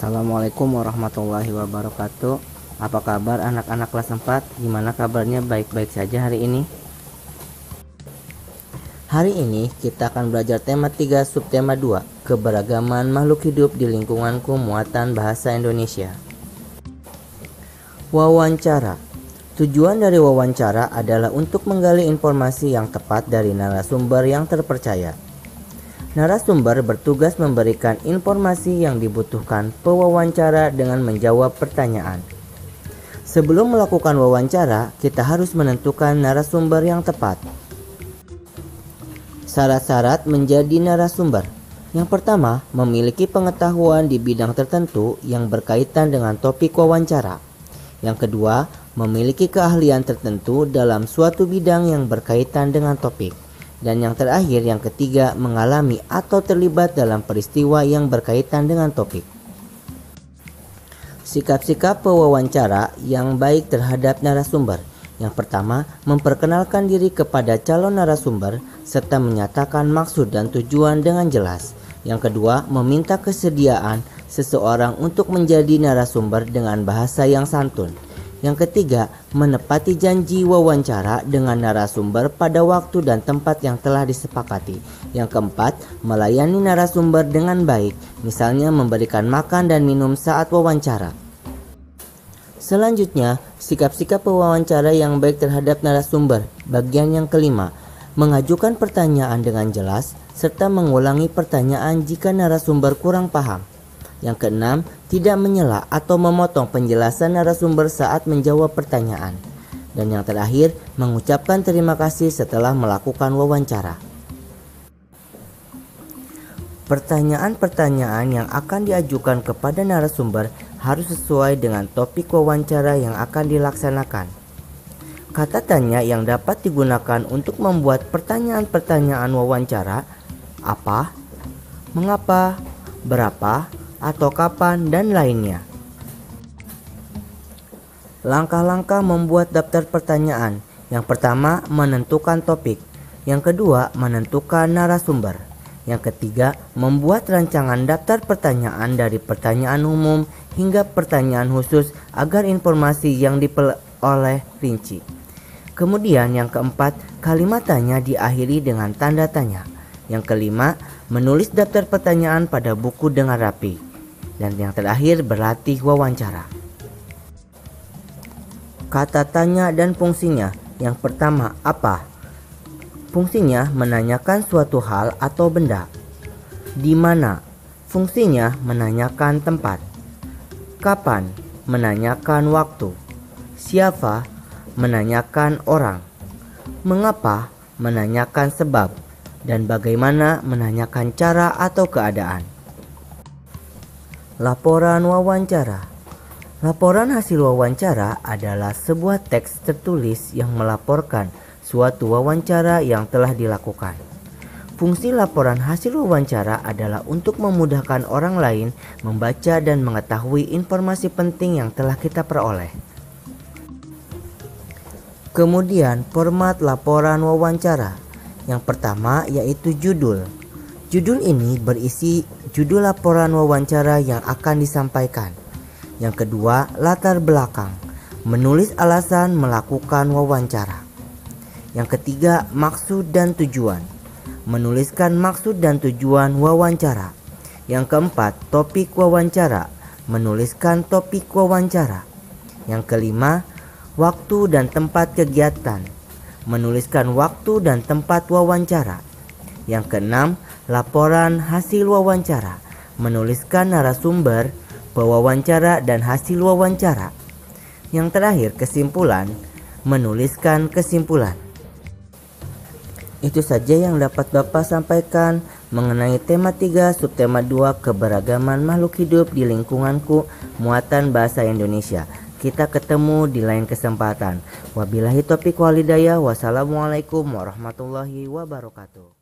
Assalamualaikum warahmatullahi wabarakatuh. Apa kabar anak-anak kelas 4? Gimana kabarnya? Baik-baik saja hari ini? Hari ini kita akan belajar tema 3 subtema 2, keberagaman makhluk hidup di lingkunganku, muatan bahasa Indonesia. Wawancara. Tujuan dari wawancara adalah untuk menggali informasi yang tepat dari narasumber yang terpercaya. Narasumber bertugas memberikan informasi yang dibutuhkan pewawancara dengan menjawab pertanyaan. Sebelum melakukan wawancara, kita harus menentukan narasumber yang tepat. Syarat-syarat menjadi narasumber. Yang pertama, memiliki pengetahuan di bidang tertentu yang berkaitan dengan topik wawancara. Yang kedua, memiliki keahlian tertentu dalam suatu bidang yang berkaitan dengan topik. Dan yang terakhir, yang ketiga, mengalami atau terlibat dalam peristiwa yang berkaitan dengan topik. Sikap-sikap pewawancara yang baik terhadap narasumber. Yang pertama, memperkenalkan diri kepada calon narasumber serta menyatakan maksud dan tujuan dengan jelas. Yang kedua, meminta kesediaan seseorang untuk menjadi narasumber dengan bahasa yang santun. Yang ketiga, menepati janji wawancara dengan narasumber pada waktu dan tempat yang telah disepakati. Yang keempat, melayani narasumber dengan baik, misalnya memberikan makan dan minum saat wawancara. Selanjutnya, sikap-sikap pewawancara yang baik terhadap narasumber. Bagian yang kelima, mengajukan pertanyaan dengan jelas, serta mengulangi pertanyaan jika narasumber kurang paham. Yang keenam, tidak menyela atau memotong penjelasan narasumber saat menjawab pertanyaan. Dan yang terakhir, mengucapkan terima kasih setelah melakukan wawancara. Pertanyaan-pertanyaan yang akan diajukan kepada narasumber harus sesuai dengan topik wawancara yang akan dilaksanakan. Kata tanya yang dapat digunakan untuk membuat pertanyaan-pertanyaan wawancara: apa, mengapa, berapa, atau kapan, dan lainnya. Langkah-langkah membuat daftar pertanyaan. Yang pertama, menentukan topik. Yang kedua, menentukan narasumber. Yang ketiga, membuat rancangan daftar pertanyaan dari pertanyaan umum hingga pertanyaan khusus agar informasi yang diperoleh rinci. Kemudian yang keempat, kalimat tanya diakhiri dengan tanda tanya. Yang kelima, menulis daftar pertanyaan pada buku dengan rapi. Dan yang terakhir, berlatih wawancara. Kata tanya dan fungsinya. Yang pertama, apa? Fungsinya menanyakan suatu hal atau benda. Di mana? Fungsinya menanyakan tempat. Kapan? Menanyakan waktu. Siapa? Menanyakan orang. Mengapa? Menanyakan sebab. Dan bagaimana? Menanyakan cara atau keadaan. Laporan wawancara. Laporan hasil wawancara adalah sebuah teks tertulis yang melaporkan suatu wawancara yang telah dilakukan. Fungsi laporan hasil wawancara adalah untuk memudahkan orang lain membaca dan mengetahui informasi penting yang telah kita peroleh. Kemudian, format laporan wawancara. Yang pertama yaitu judul. Judul ini berisi judul laporan wawancara yang akan disampaikan. Yang kedua, latar belakang. Menulis alasan melakukan wawancara. Yang ketiga, maksud dan tujuan. Menuliskan maksud dan tujuan wawancara. Yang keempat, topik wawancara. Menuliskan topik wawancara. Yang kelima, waktu dan tempat kegiatan. Menuliskan waktu dan tempat wawancara. Yang keenam, laporan hasil wawancara. Menuliskan narasumber, pewawancara, dan hasil wawancara. Yang terakhir, kesimpulan. Menuliskan kesimpulan. Itu saja yang dapat Bapak sampaikan mengenai tema 3 subtema 2, keberagaman makhluk hidup di lingkunganku, muatan bahasa Indonesia. Kita ketemu di lain kesempatan. Wabillahi taufiq wal hidayah. Wassalamualaikum warahmatullahi wabarakatuh.